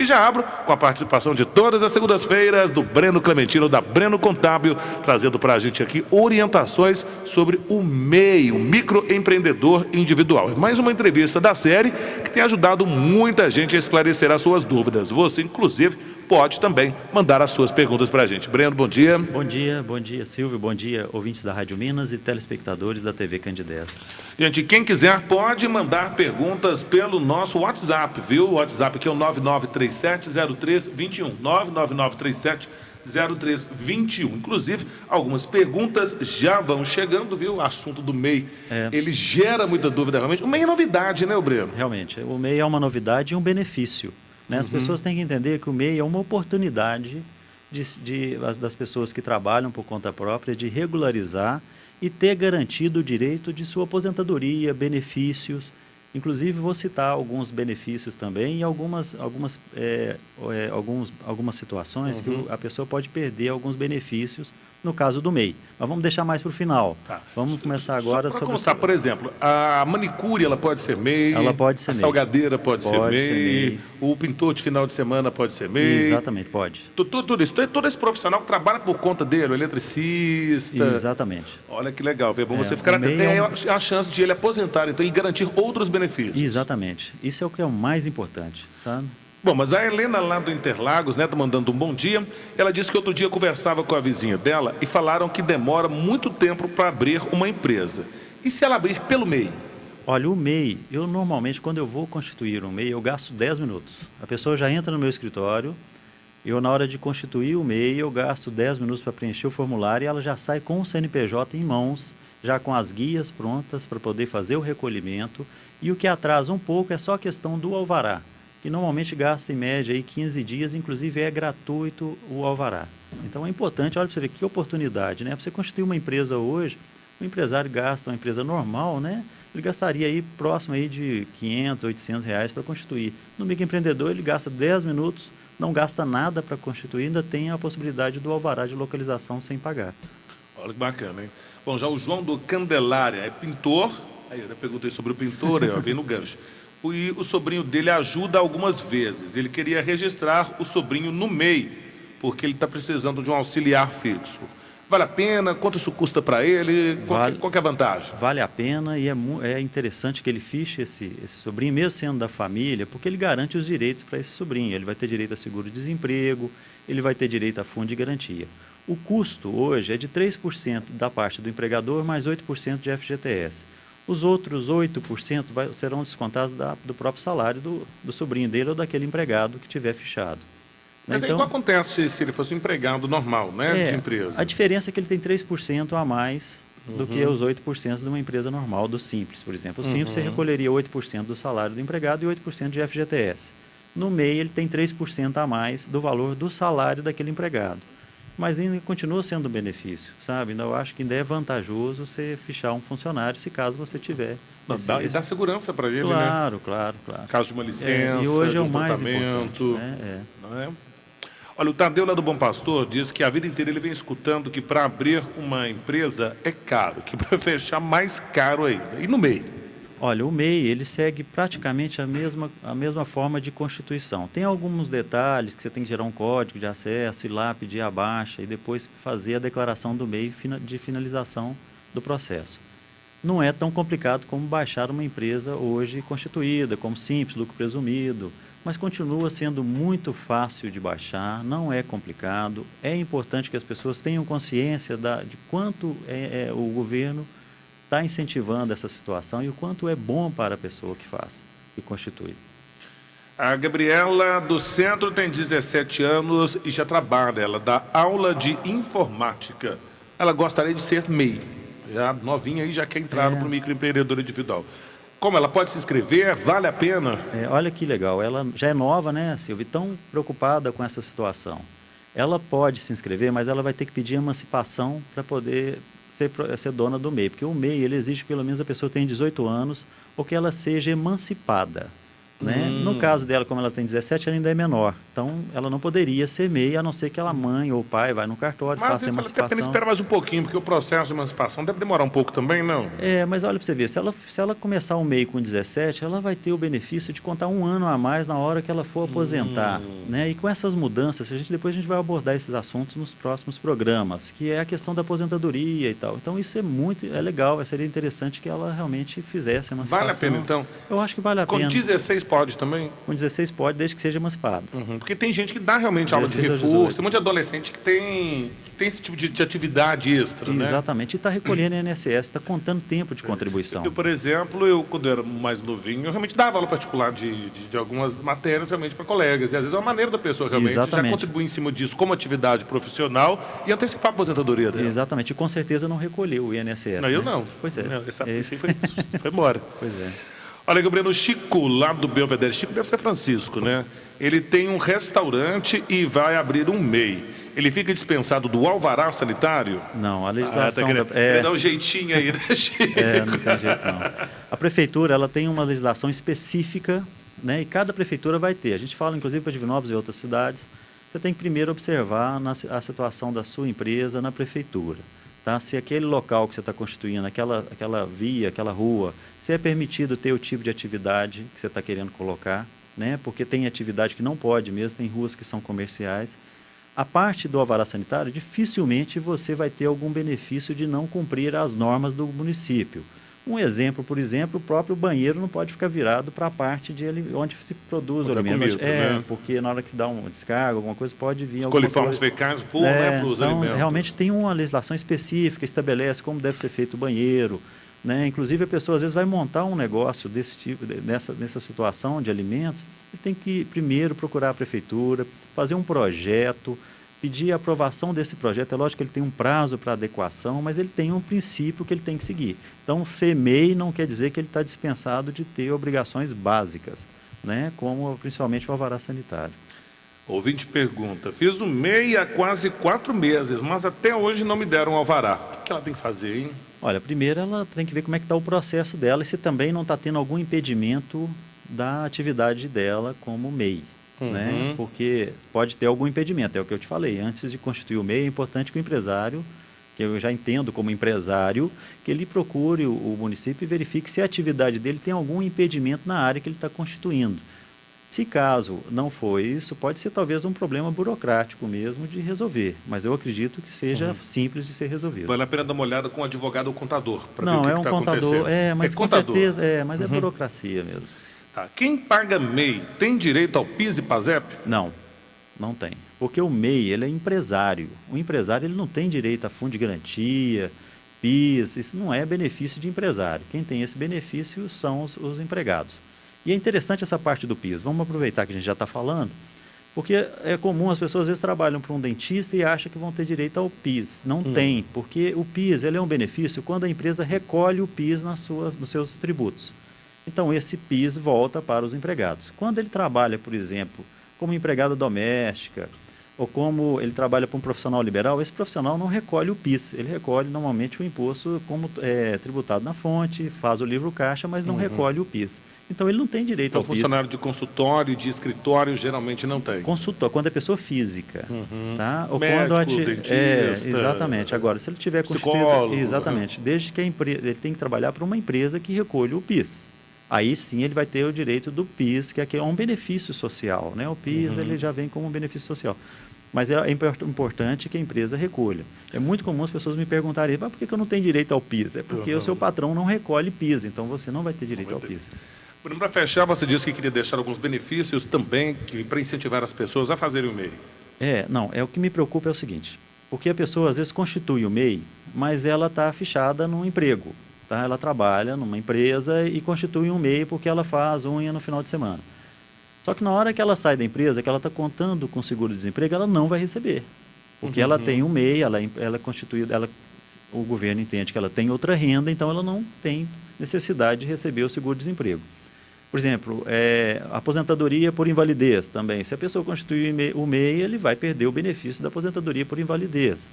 E já abro com a participação de todas as segundas-feiras do Breno Clementino, da Breno Contábil, trazendo para a gente aqui orientações sobre o MEI, o microempreendedor individual. É mais uma entrevista da série que tem ajudado muita gente a esclarecer as suas dúvidas. Você, inclusive, pode também mandar as suas perguntas para a gente. Breno, bom dia. Bom dia, Silvio. Bom dia, ouvintes da Rádio Minas e telespectadores da TV Candidez. Gente, quem quiser pode mandar perguntas pelo nosso WhatsApp, viu? O WhatsApp aqui é o 99370321, 999370321. Inclusive, algumas perguntas já vão chegando, viu? O assunto do MEI, ele gera muita dúvida realmente. O MEI é novidade, né, Breno? Realmente, o MEI é uma novidade e um benefício. Né? As pessoas têm que entender que o MEI é uma oportunidade das pessoas que trabalham por conta própria de regularizar e ter garantido o direito de sua aposentadoria, benefícios. Inclusive, vou citar alguns benefícios também e algumas situações que a pessoa pode perder alguns benefícios no caso do MEI. Mas vamos deixar mais para o final. Tá. Vamos começar agora sobre... constar, por exemplo, a manicure, ela pode ser MEI. Ela pode ser a MEI. salgadeira pode ser MEI. O pintor de final de semana pode ser MEI. Exatamente, pode. Tudo isso. Todo esse profissional que trabalha por conta dele, o eletricista. Exatamente. Olha que legal. É bom você ficar atento. É a chance de ele aposentar, então, e garantir outros benefícios. Exatamente. Isso é o que é o mais importante, sabe? Bom, mas a Helena lá do Interlagos, né, tá mandando um bom dia. Ela disse que outro dia conversava com a vizinha dela e falaram que demora muito tempo para abrir uma empresa. E se ela abrir pelo MEI? Olha, o MEI, eu normalmente, quando eu vou constituir um MEI, eu gasto 10 minutos. A pessoa já entra no meu escritório, eu na hora de constituir o MEI, eu gasto 10 minutos para preencher o formulário e ela já sai com o CNPJ em mãos, já com as guias prontas para poder fazer o recolhimento. E o que atrasa um pouco é só a questão do alvará, que normalmente gasta em média aí 15 dias, inclusive é gratuito o alvará. Então é importante, olha para você ver que oportunidade, né? Para você constituir uma empresa hoje, o empresário gasta, uma empresa normal, né? Ele gastaria aí próximo aí de 500, 800 reais para constituir. No microempreendedor ele gasta 10 minutos, não gasta nada para constituir, ainda tem a possibilidade do alvará de localização sem pagar. Olha que bacana, hein? Bom, já o João do Candelária é pintor, aí eu perguntei sobre o pintor, aí, ó, vem no gancho. E o sobrinho dele ajuda algumas vezes. Ele queria registrar o sobrinho no MEI, porque ele está precisando de um auxiliar fixo. Vale a pena? Quanto isso custa para ele? Qual que é a vantagem? Vale a pena e é interessante que ele fiche esse sobrinho, mesmo sendo da família, porque ele garante os direitos para esse sobrinho. Ele vai ter direito a seguro-desemprego, ele vai ter direito a fundo de garantia. O custo hoje é de 3% da parte do empregador mais 8% de FGTS. Os outros 8% serão descontados do próprio salário do sobrinho dele ou daquele empregado que tiver fichado. Mas então, igual acontece se ele fosse um empregado normal, né, de empresa? A diferença é que ele tem 3% a mais do que os 8% de uma empresa normal, do Simples, por exemplo. O Simples você recolheria 8% do salário do empregado e 8% de FGTS. No MEI ele tem 3% a mais do valor do salário daquele empregado. Mas ainda continua sendo um benefício, sabe? Então, eu acho que ainda é vantajoso você fichar um funcionário, se caso você tiver. E dá segurança para ele, claro, né? Claro. Caso de uma licença, e hoje de é um o mais tratamento. importante. Não é? Olha, o Tadeu lá do Bom Pastor diz que a vida inteira ele vem escutando que para abrir uma empresa é caro, que para fechar mais caro ainda. E no MEI? Olha, o MEI, ele segue praticamente a mesma forma de constituição. Tem alguns detalhes que você tem que gerar um código de acesso, ir lá pedir a baixa e depois fazer a declaração do MEI de finalização do processo. Não é tão complicado como baixar uma empresa hoje constituída, como Simples, lucro presumido, mas continua sendo muito fácil de baixar, não é complicado. É importante que as pessoas tenham consciência de quanto o governo está incentivando essa situação e o quanto é bom para a pessoa que faz e constitui. A Gabriela do Centro tem 17 anos e já trabalha, ela dá aula de informática. Ela gostaria de ser MEI, já novinha e já quer entrar para o microempreendedor individual. Como ela pode se inscrever? Vale a pena? Olha que legal, ela já é nova, né, Silvia, tão preocupada com essa situação. Ela pode se inscrever, mas ela vai ter que pedir emancipação para poder ser dona do MEI, porque o MEI ele exige que pelo menos a pessoa tenha 18 anos ou que ela seja emancipada. Né? No caso dela, como ela tem 17, ela ainda é menor. Então, ela não poderia ser MEI, a não ser que ela, mãe ou pai, vai no cartório, Mas às faça a vezes ela até emancipação. espera mais um pouquinho, porque o processo de emancipação deve demorar um pouco também, não? Mas olha para você ver, se ela começar o MEI com 17, ela vai ter o benefício de contar um ano a mais na hora que ela for aposentar. Né? E com essas mudanças, depois a gente vai abordar esses assuntos nos próximos programas, que é a questão da aposentadoria e tal. Então, isso é legal, seria interessante que ela realmente fizesse a emancipação. Vale a pena, então? Eu acho que vale a pena. Com 16 pode também? Com 16 pode, desde que seja emancipado. Porque tem gente que dá realmente aula de 16 a reforço, 18. tem um monte de adolescente que tem esse tipo de atividade extra, né? Exatamente, e está recolhendo INSS, está contando tempo de contribuição. Eu, por exemplo, quando eu era mais novinho, eu realmente dava aula particular de algumas matérias realmente para colegas. E às vezes é uma maneira da pessoa realmente já Exatamente. contribuir em cima disso como atividade profissional e antecipar a aposentadoria dela. Exatamente, e com certeza não recolheu o INSS. Não, né? eu não. Pois é. Não, essa foi embora. Pois é. Olha, Gabriel, o Chico, lá do Belvedere, Chico deve ser Francisco, né? Ele tem um restaurante e vai abrir um MEI. Ele fica dispensado do alvará sanitário? Não, a legislação... Querendo dar um jeitinho aí, né, Chico? Não tem jeito não. A prefeitura, ela tem uma legislação específica, né? E cada prefeitura vai ter. A gente fala, inclusive, para Divinópolis e outras cidades, você tem que primeiro observar a situação da sua empresa na prefeitura. Tá? Se aquele local que você está constituindo, aquela via, aquela rua, se é permitido ter o tipo de atividade que você está querendo colocar, né? Porque tem atividade que não pode mesmo, tem ruas que são comerciais. A parte do alvará sanitário, dificilmente você vai ter algum benefício de não cumprir as normas do município. Um exemplo, por exemplo, o próprio banheiro não pode ficar virado para a parte onde se produz o alimento. Né? Porque na hora que dá uma descarga, alguma coisa, pode vir Os alguma coliformes coisa. fecais voam, né, para os Então, alimentos. realmente tem uma legislação específica, estabelece como deve ser feito o banheiro. Né? Inclusive, a pessoa às vezes vai montar um negócio desse tipo, nessa situação de alimentos, e tem que primeiro procurar a prefeitura, fazer um projeto, pedir a aprovação desse projeto. É lógico que ele tem um prazo para adequação, mas ele tem um princípio que ele tem que seguir. Então, ser MEI não quer dizer que ele está dispensado de ter obrigações básicas, né? Como principalmente o alvará sanitário. Ouvinte pergunta, fiz o MEI há quase 4 meses, mas até hoje não me deram alvará. O que ela tem que fazer, hein? Olha, primeiro ela tem que ver como é que está o processo dela e se também não está tendo algum impedimento da atividade dela como MEI. Né? Porque pode ter algum impedimento, é o que eu te falei. Antes de constituir o MEI, é importante que o empresário, que eu já entendo como empresário, que ele procure o município e verifique se a atividade dele tem algum impedimento na área que ele está constituindo. Se caso não for isso, pode ser talvez um problema burocrático mesmo de resolver, mas eu acredito que seja simples de ser resolvido. Vale a pena dar uma olhada com o advogado ou contador para ver Não, o que é um está contador, acontecendo. mas com contador. certeza, mas é burocracia mesmo. Tá. Quem paga MEI tem direito ao PIS e PASEP? Não, não tem. Porque o MEI, ele é empresário. O empresário, ele não tem direito a fundo de garantia, PIS, isso não é benefício de empresário. Quem tem esse benefício são os empregados. E é interessante essa parte do PIS. Vamos aproveitar que a gente já está falando, porque é comum as pessoas às vezes trabalham para um dentista e acham que vão ter direito ao PIS. Não tem, porque o PIS ele é um benefício quando a empresa recolhe o PIS nos seus tributos. Então, esse PIS volta para os empregados. Quando ele trabalha, por exemplo, como empregada doméstica, ou como ele trabalha para um profissional liberal, esse profissional não recolhe o PIS. Ele recolhe, normalmente, o imposto como tributado na fonte, faz o livro caixa, mas não recolhe o PIS. Então, ele não tem direito ao PIS. Funcionário de consultório, de escritório, geralmente não tem. Consultor, quando é pessoa física. Tá? Ou Médico, quando dentista. Exatamente. Agora, se ele tiver psicólogo. Exatamente. Desde que ele tem que trabalhar para uma empresa que recolhe o PIS. Aí sim ele vai ter o direito do PIS, que é um benefício social, né? O PIS ele já vem como um benefício social. Mas é importante que a empresa recolha. É muito comum as pessoas me perguntarem, mas por que eu não tenho direito ao PIS? É porque o seu patrão não recolhe PIS, então você não vai ter direito ao PIS. Para fechar, você disse que queria deixar alguns benefícios também para incentivar as pessoas a fazerem o MEI. O que me preocupa é o seguinte, porque a pessoa às vezes constitui o MEI, mas ela está fichada num emprego. Tá? Ela trabalha numa empresa e constitui um MEI porque ela faz unha no final de semana. Só que na hora que ela sai da empresa, que ela está contando com seguro-desemprego, ela não vai receber. Porque ela tem um MEI, ela é constituída, o governo entende que ela tem outra renda, então ela não tem necessidade de receber o seguro-desemprego. Por exemplo, aposentadoria por invalidez também. Se a pessoa constituir o MEI, ele vai perder o benefício da aposentadoria por invalidez.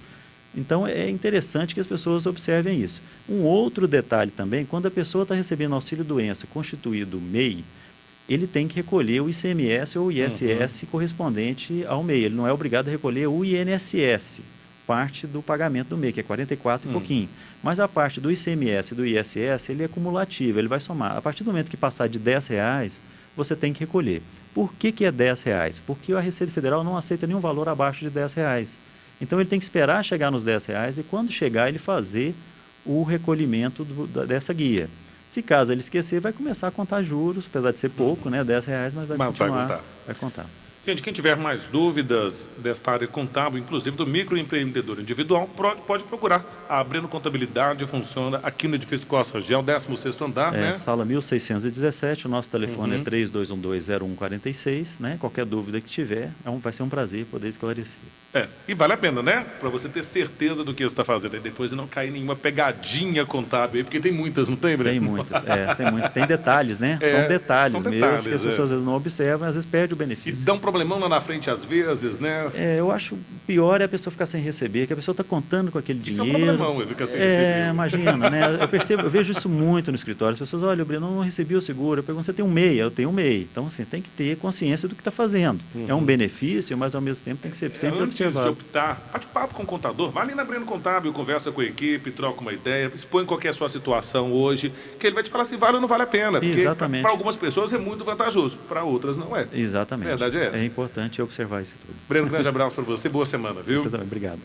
Então, é interessante que as pessoas observem isso. Um outro detalhe também, quando a pessoa está recebendo auxílio-doença constituído MEI, ele tem que recolher o ICMS ou o ISS correspondente ao MEI. Ele não é obrigado a recolher o INSS, parte do pagamento do MEI, que é 44 e pouquinho. Mas a parte do ICMS e do ISS, ele é cumulativo, ele vai somar. A partir do momento que passar de R$10, você tem que recolher. Por que é R$10? Porque a Receita Federal não aceita nenhum valor abaixo de R$10. Então, ele tem que esperar chegar nos R$10 e, quando chegar, ele fazer o recolhimento dessa guia. Se caso ele esquecer, vai começar a contar juros, apesar de ser pouco, né, R$10, mas vai continuar, vai contar. Gente, quem tiver mais dúvidas desta área contábil, inclusive do microempreendedor individual, pode procurar. A Breno Contabilidade funciona aqui no edifício Costa Rangel, 16º andar, né? Sala 1617, o nosso telefone é 3212-0146, né? Qualquer dúvida que tiver, vai ser um prazer poder esclarecer. E vale a pena, né? Para você ter certeza do que você está fazendo, e depois não cair em nenhuma pegadinha contábil aí, porque tem muitas, não tem, Breno? Tem muitas, tem muitas. Tem detalhes, né? São detalhes mesmo, que as pessoas às vezes não observam, às vezes perde o benefício. E dá um problemão lá na frente às vezes, né? Eu acho pior é a pessoa ficar sem receber, que a pessoa está contando com aquele dinheiro. Isso é um problemão, ficar sem receber. Imagina, né? Eu vejo isso muito no escritório. As pessoas, olha, Breno, eu não recebi o seguro. Eu pergunto, você tem um MEI? Eu tenho um MEI. Então, assim, tem que ter consciência do que está fazendo. É um benefício, mas ao mesmo tempo tem que ser sempre observado. Antes de optar, bate papo com o contador, vai ali na Breno Contábil, conversa com a equipe, troca uma ideia, expõe qual que é a sua situação hoje, que ele vai te falar se vale ou não vale a pena. Porque Exatamente. Para algumas pessoas é muito vantajoso, para outras não é. Exatamente. A verdade é essa. É importante observar isso tudo. Breno, grande abraço para você, boa semana, viu? Você também, obrigado.